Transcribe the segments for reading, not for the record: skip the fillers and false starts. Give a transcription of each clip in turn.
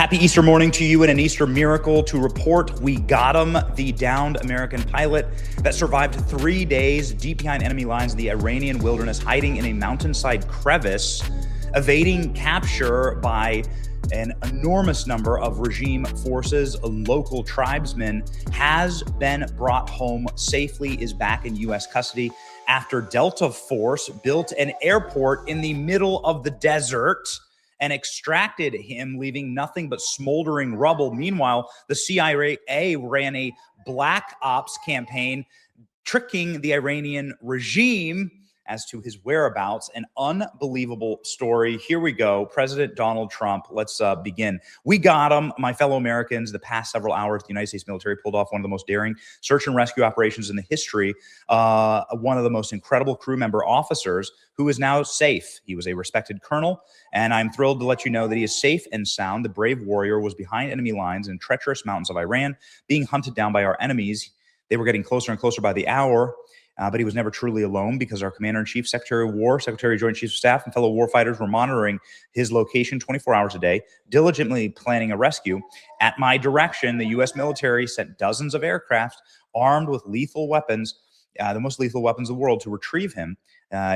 Happy Easter morning to you and an Easter miracle to report. We got him, the downed American pilot that survived 3 days deep behind enemy lines in the Iranian wilderness, hiding in a mountainside crevice, evading capture by an enormous number of regime forces. A local tribesman has been brought home safely, is back in U.S. custody after Delta Force built an airport in the middle of the desert and extracted him, leaving nothing but smoldering rubble. Meanwhile, the CIA ran a black ops campaign, tricking the Iranian regime as to his whereabouts. An unbelievable story. Here we go. President Donald Trump. Let's begin. We got him, my fellow Americans. The past several hours, the United States military pulled off one of the most daring search and rescue operations in the history. One of the most incredible crew member officers who is now safe. He was a respected colonel, and I'm thrilled to let you know that he is safe and sound. The brave warrior was behind enemy lines in treacherous mountains of Iran, being hunted down by our enemies. They were getting closer and closer by the hour. But he was never truly alone, because our Commander-in-Chief, Secretary of War, Secretary of Joint Chiefs of Staff, and fellow warfighters were monitoring his location 24 hours a day, diligently planning a rescue. At my direction, the U.S. military sent dozens of aircraft armed with lethal weapons, the most lethal weapons in the world, to retrieve him.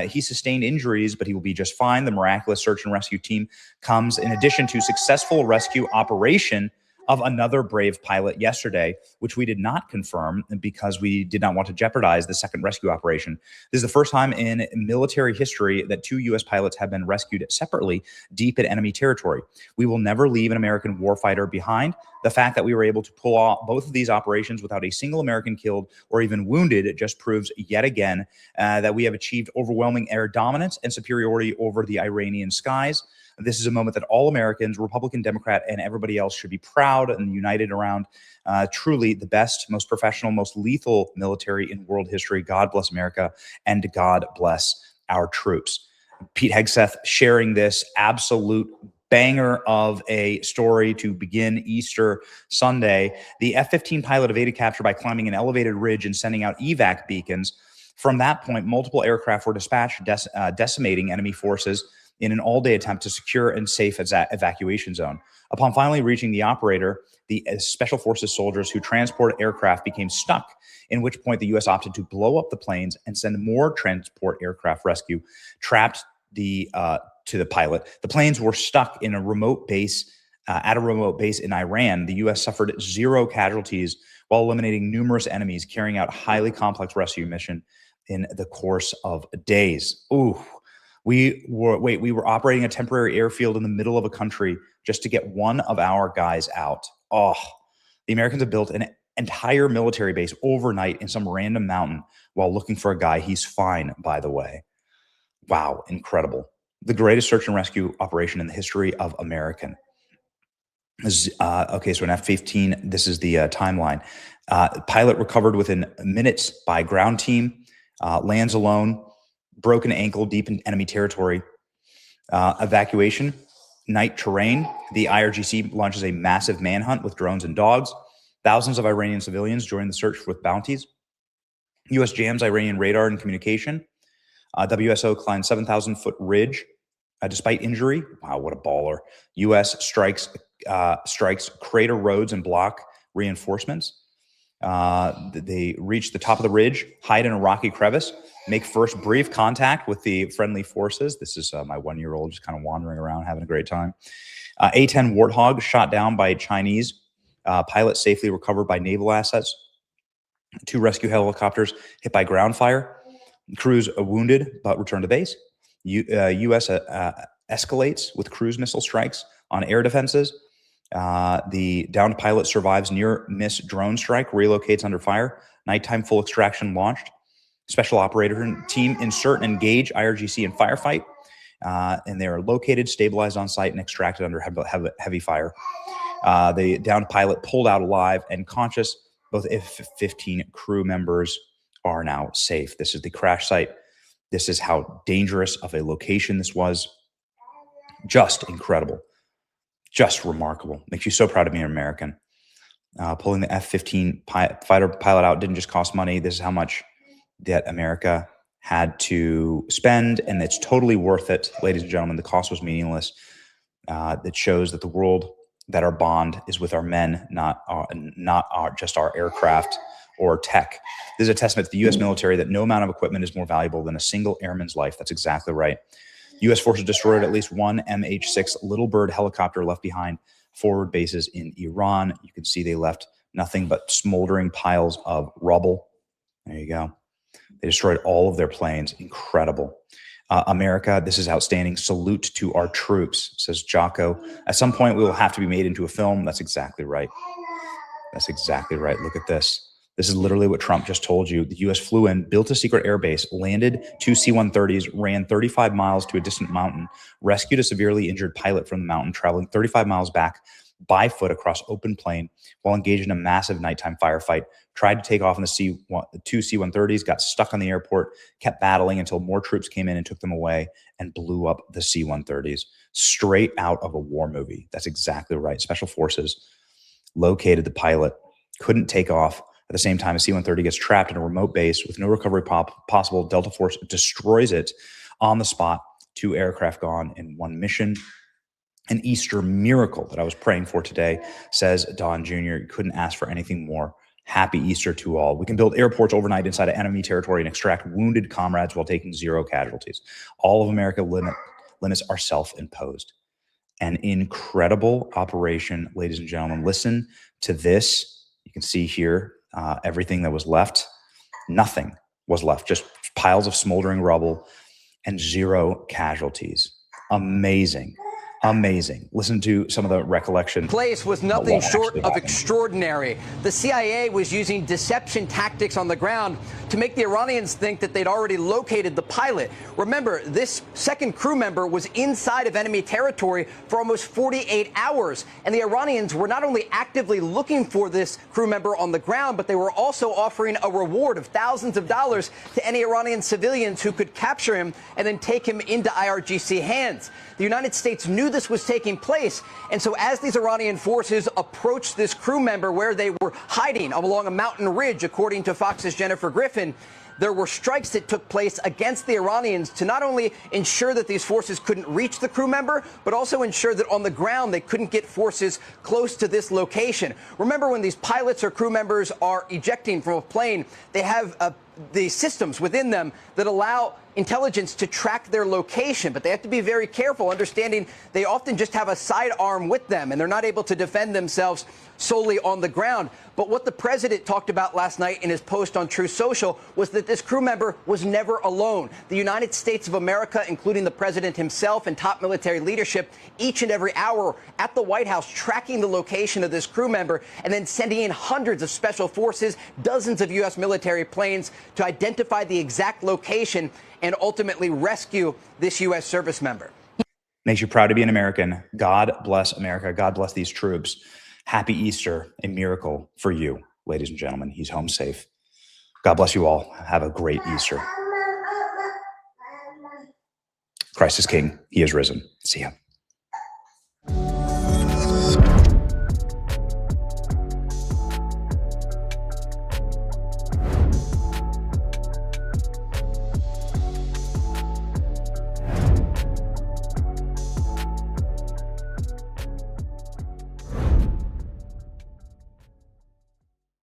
He sustained injuries, but he will be just fine. The miraculous search and rescue team comes in addition to successful rescue operation of another brave pilot yesterday, which we did not confirm because we did not want to jeopardize the second rescue operation. This is the first time in military history that 2 U.S. pilots have been rescued separately deep in enemy territory. We will never leave an American warfighter behind. The fact that we were able to pull off both of these operations without a single American killed or even wounded, it just proves yet again that we have achieved overwhelming air dominance and superiority over the Iranian skies. This is a moment that all Americans, Republican, Democrat, and everybody else should be proud and united around. Truly the best, most professional, most lethal military in world history. God bless America, and God bless our troops. Pete Hegseth sharing this absolute banger of a story to begin Easter Sunday. The F-15 pilot evaded capture by climbing an elevated ridge and sending out evac beacons. From that point, multiple aircraft were dispatched, decimating enemy forces in an all-day attempt to secure and safe evacuation zone. Upon finally reaching the operator, the Special Forces soldiers who transport aircraft became stuck, in which point the U.S. opted to blow up the planes and send more transport aircraft rescue trapped to the pilot. The planes were stuck in a remote base, at a remote base in Iran. The U.S. suffered 0 casualties while eliminating numerous enemies, carrying out a highly complex rescue mission in the course of days. Ooh. We were operating a temporary airfield in the middle of a country just to get one of our guys out. Oh, the Americans have built an entire military base overnight in some random mountain while looking for a guy. He's fine, by the way. Wow, incredible. The greatest search and rescue operation in the history of American. Okay, so an F-15, this is the timeline. Pilot recovered within minutes by ground team, lands alone, broken ankle deep in enemy territory. Evacuation, night terrain. The IRGC launches a massive manhunt with drones and dogs. Thousands of Iranian civilians join the search with bounties. U.S. jams Iranian radar and communication. WSO climbs 7,000-foot ridge despite injury. Wow, what a baller. U.S. strikes crater roads and block reinforcements. They reach the top of the ridge, hide in a rocky crevice, make first brief contact with the friendly forces. This is my 1-year-old just kind of wandering around, having a great time. A-10 Warthog shot down by Chinese. Pilot safely recovered by naval assets. 2 rescue helicopters hit by ground fire. Crews wounded but returned to base. U.S. Escalates with cruise missile strikes on air defenses. The downed pilot survives near-miss drone strike, relocates under fire. Nighttime full extraction launched. Special operator team insert and engage IRGC in firefight. And they are located, stabilized on site, and extracted under heavy fire. The downed pilot pulled out alive and conscious. Both F-15 crew members are now safe. This is the crash site. This is how dangerous of a location this was. Just incredible. Just remarkable. Makes you so proud of being an American. Pulling the F-15 fighter pilot out didn't just cost money. This is how much that America had to spend, and it's totally worth it, ladies and gentlemen. The cost was meaningless. That shows that the world that our bond is with our men, not just our aircraft or tech. This is a testament to the U.S. military that no amount of equipment is more valuable than a single airman's life. That's exactly right. U.S. forces destroyed at least one MH-6 Little Bird helicopter left behind forward bases in Iran. You can see they left nothing but smoldering piles of rubble. There you go. They destroyed all of their planes. Incredible. America, this is outstanding. Salute to our troops, says Jocko. At some point, we will have to be made into a film. That's exactly right. That's exactly right. Look at this. This is literally what Trump just told you. The U.S. flew in, built a secret airbase, landed 2 C-130s, ran 35 miles to a distant mountain, rescued a severely injured pilot from the mountain, traveling 35 miles back by foot across open plain while engaged in a massive nighttime firefight, tried to take off in the 2 C-130s, got stuck on the airport, kept battling until more troops came in and took them away and blew up the C-130s. Straight out of a war movie. That's exactly right. Special forces located the pilot, couldn't take off. At the same time, a C-130 gets trapped in a remote base with no recovery possible. Delta Force destroys it on the spot. 2 aircraft gone in one mission. An Easter miracle that I was praying for today, says Don Jr. You couldn't ask for anything more. Happy Easter to all. We can build airports overnight inside of enemy territory and extract wounded comrades while taking 0 casualties. All of America limits are self-imposed. An incredible operation, ladies and gentlemen. Listen to this. You can see here everything that was left. Nothing was left. Just piles of smoldering rubble and 0 casualties. Amazing. Amazing. Listen to some of the recollection. Place was nothing short of extraordinary. The CIA was using deception tactics on the ground to make the Iranians think that they'd already located the pilot. Remember, this second crew member was inside of enemy territory for almost 48 hours. And the Iranians were not only actively looking for this crew member on the ground, but they were also offering a reward of thousands of dollars to any Iranian civilians who could capture him and then take him into IRGC hands. The United States knew this was taking place, and so as these Iranian forces approached this crew member where they were hiding along a mountain ridge, according to Fox's Jennifer Griffin, there were strikes that took place against the Iranians to not only ensure that these forces couldn't reach the crew member, but also ensure that on the ground they couldn't get forces close to this location. Remember, when these pilots or crew members are ejecting from a plane, they have the systems within them that allow intelligence to track their location, but they have to be very careful, understanding they often just have a sidearm with them and they're not able to defend themselves solely on the ground. But what the president talked about last night in his post on Truth Social was that this crew member was never alone. The United States of America, including the president himself and top military leadership, each and every hour at the White House tracking the location of this crew member and then sending in hundreds of special forces, dozens of U.S. military planes to identify the exact location and ultimately rescue this U.S. service member. Makes you proud to be an American. God bless America. God bless these troops. Happy Easter, a miracle for you, ladies and gentlemen. He's home safe. God bless you all. Have a great Easter. Christ is King. He is risen. See ya.